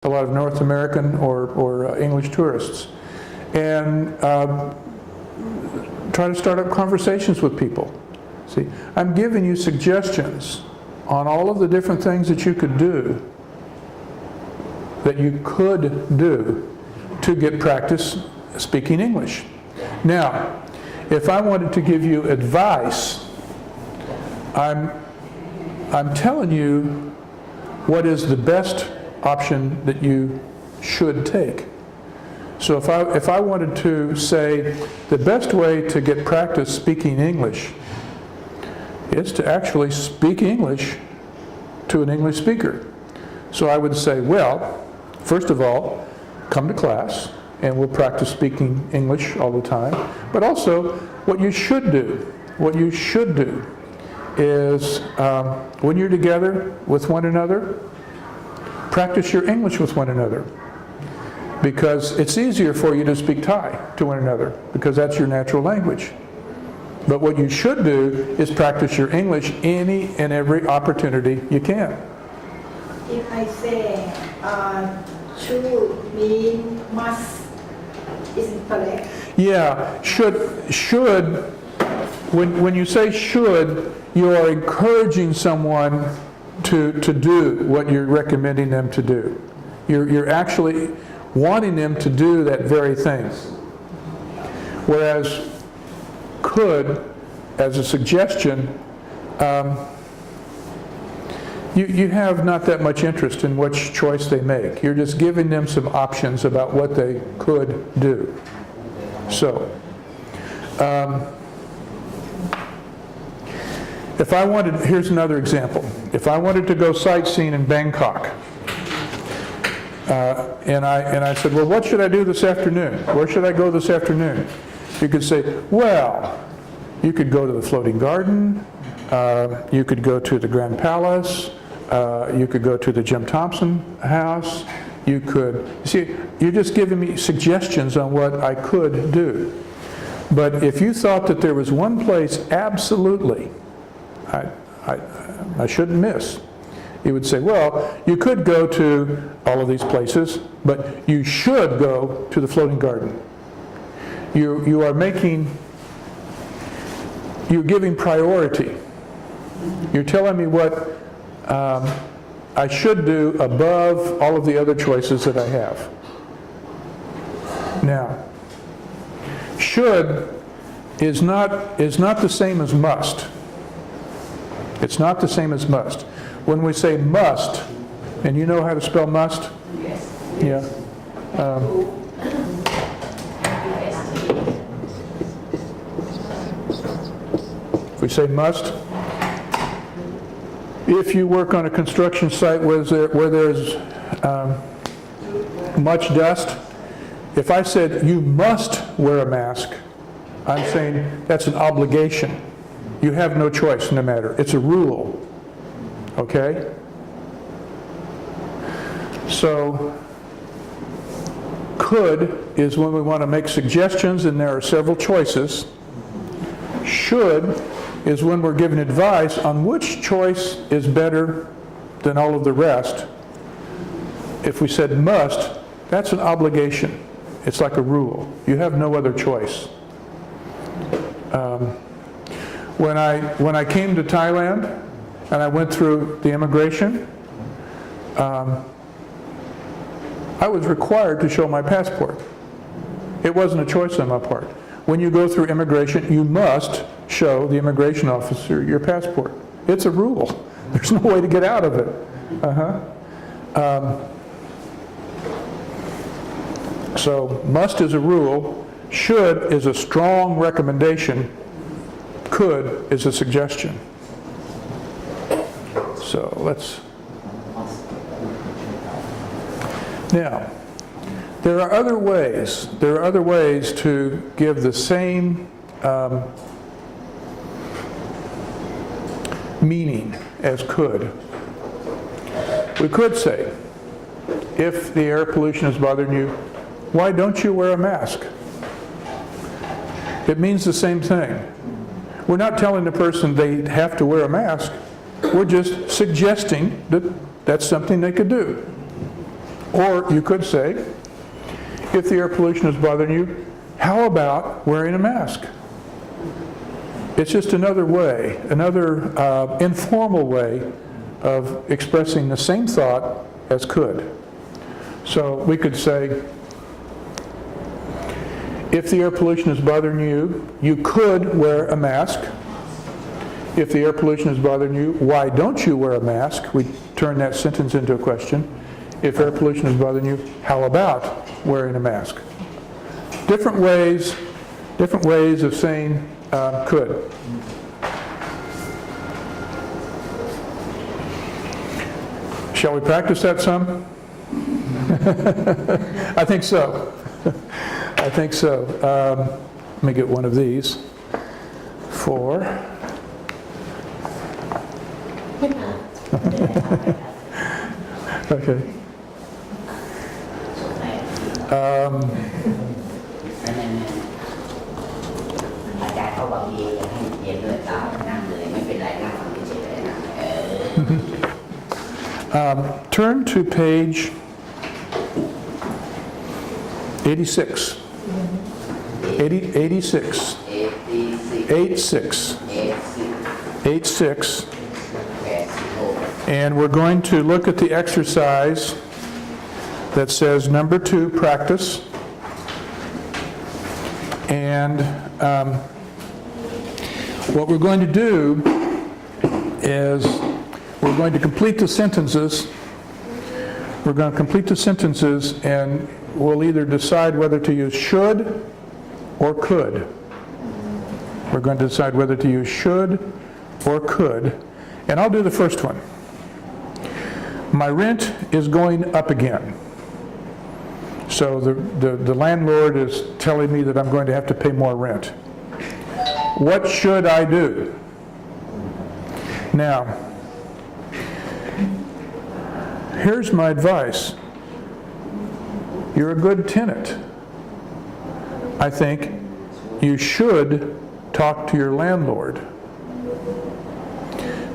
a lot of North American or English tourists, and try to start up conversations with people. See, I'm giving you suggestions on all of the different things that you could do to get practice speaking English. Now, if I wanted to give you advice, I'm telling you what is the best option that you should take. So if I wanted to say the best way to get practice speaking English is to actually speak English to an English speaker. So I would say, well, first of all, come to class and we'll practice speaking English all the time. But also, what you should do is when you're together with one another, practice your English with one another. Because it's easier for you to speak Thai to one another, because that's your natural language. But what you should do is practice your English any and every opportunity you can. If I say should mean must, isn't correct? Yeah, should, when you say should, you are encouraging someone to do what you're recommending them to do. You're actually wanting them to do that very thing. Whereas could, as a suggestion, you have not that much interest in which choice they make. You're just giving them some options about what they could do. So, if I wanted, here's another example. If I wanted to go sightseeing in Bangkok, and I said, well, what should I do this afternoon? Where should I go this afternoon? You could say, well, you could go to the floating garden, you could go to the Grand Palace, you could go to the Jim Thompson house, you could, see, you're just giving me suggestions on what I could do. But if you thought that there was one place absolutely I shouldn't miss, you would say, well, you could go to all of these places, but you should go to the floating garden. You are making, you're giving priority. You're telling me what I should do above all of the other choices that I have. Now, should is not the same as must. It's not the same as must. When we say must, and you know how to spell must? Yes. Yeah. If we say must, if you work on a construction site where there's much dust, if I said you must wear a mask, I'm saying that's an obligation. You have no choice in the matter. It's a rule. Okay? So, could is when we want to make suggestions and there are several choices. Should is when we're giving advice on which choice is better than all of the rest. If we said must, that's an obligation. It's like a rule. You have no other choice. When I came to Thailand and I went through the immigration, I was required to show my passport. It wasn't a choice on my part. When you go through immigration, you must show the immigration officer your passport. It's a rule. There's no way to get out of it. So must is a rule, should is a strong recommendation, could is a suggestion. So let's, now, there are other ways to give the same meaning as could. We could say, if the air pollution is bothering you, why don't you wear a mask? It means the same thing. We're not telling the person they have to wear a mask. We're just suggesting that that's something they could do. Or you could say, if the air pollution is bothering you, how about wearing a mask? It's just another way, another informal way of expressing the same thought as could. So we could say, if the air pollution is bothering you, you could wear a mask. If the air pollution is bothering you, why don't you wear a mask? We turn that sentence into a question. If air pollution is bothering you, how about wearing a mask? Different ways of saying could. Shall we practice that some? I think so. I think so. Let me get one of these. 4. Okay. อาจารย์เขาบอกให้เรียนด้วยตามนั่งเลยไม่เป็นไรนั่งฟังเฉยๆนะ Turn to page 86. 86. 86. And we're going to look at the exercise that says number 2, practice. And what we're going to do is we're going to complete the sentences. We're going to complete the sentences and we'll either decide whether to use should or could. We're going to decide whether to use should or could. And I'll do the first one. My rent is going up again. So the landlord is telling me that I'm going to have to pay more rent. What should I do? Now, here's my advice. You're a good tenant. I think you should talk to your landlord.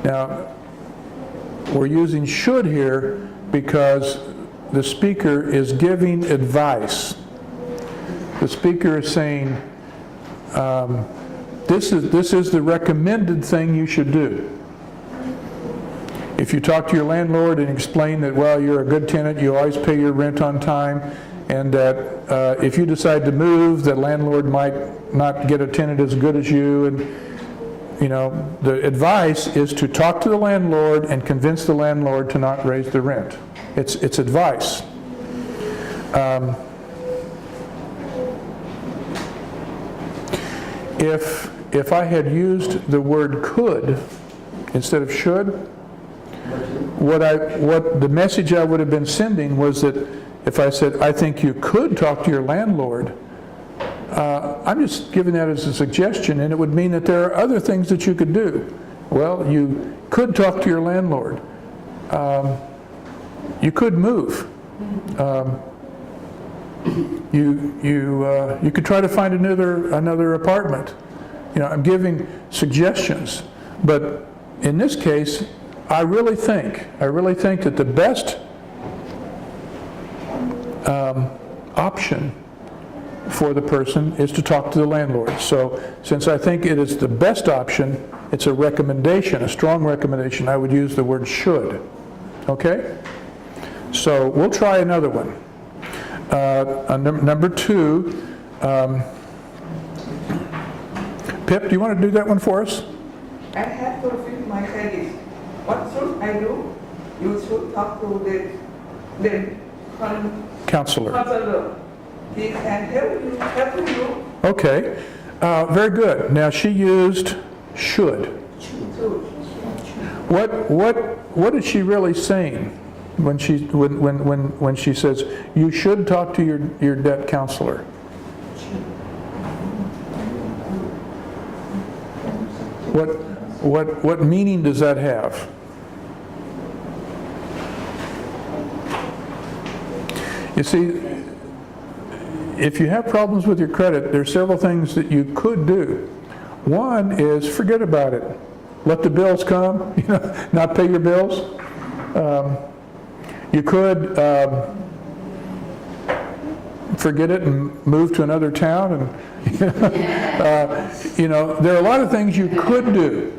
Now, we're using should here because the speaker is giving advice. The speaker is saying, this is the recommended thing you should do. If you talk to your landlord and explain that, well, you're a good tenant, you always pay your rent on time, and that if you decide to move, the landlord might not get a tenant as good as you, and you know, the advice is to talk to the landlord and convince the landlord to not raise the rent. It's advice. If I had used the word could instead of should, what the message I would have been sending was that if I said, I think you could talk to your landlord, I'm just giving that as a suggestion, and it would mean that there are other things that you could do. Well, you could talk to your landlord. You could move. You could try to find another apartment. You know, I'm giving suggestions, but in this case, I really think that the best option for the person is to talk to the landlord. So since I think it is the best option, it's a recommendation, a strong recommendation, I would use the word should. Okay? So we'll try another one. Number 2, Pip, do you want to do that one for us? I have to fix my credit. What should I do? You should talk to the Counselor. He can help you. Okay. Very good. Now she used should. What is she really saying when she says you should talk to your debt counselor? What meaning does that have? You see, if you have problems with your credit, there are several things that you could do. One is forget about it. Let the bills come, not pay your bills. You could forget it and move to another town. And you know, there are a lot of things you could do.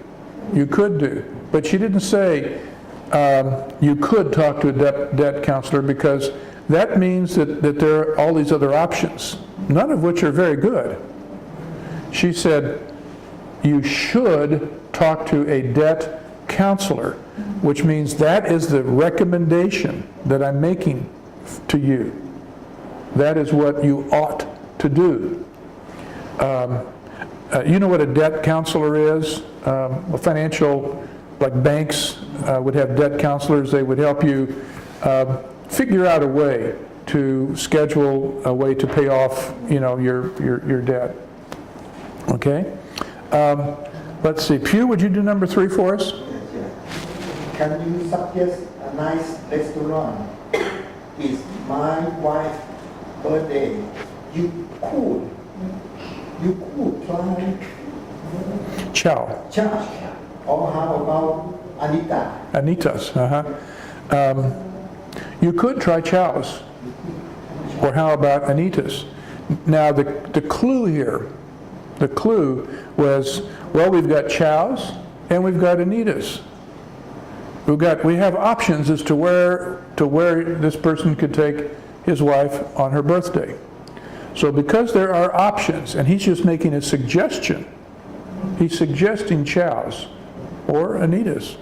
You could do. But she didn't say you could talk to a debt counselor, because that means that there are all these other options, none of which are very good. She said you should talk to a debt counselor, which means that is the recommendation that I'm making to you. That is what you ought to do. You know what a debt counselor is? A financial, like banks would have debt counselors. They would help you figure out a way to schedule a way to pay off, you know, your debt. Okay? Let's see. Pew, would you do number 3 for us? Can you suggest a nice restaurant? It's my wife's birthday. You could try Chow. Cha. Or how about Anita? Anita's. You could try Chow's. Or how about Anita's? Now the clue here, the clue was, well, we've got Chow's and we've got Anita's. We have options as to where this person could take his wife on her birthday. So because there are options, and he's just making a suggestion, he's suggesting Chow's or Anita's.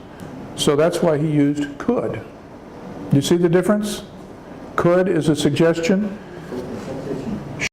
So that's why he used could. Do you see the difference? Could is a suggestion.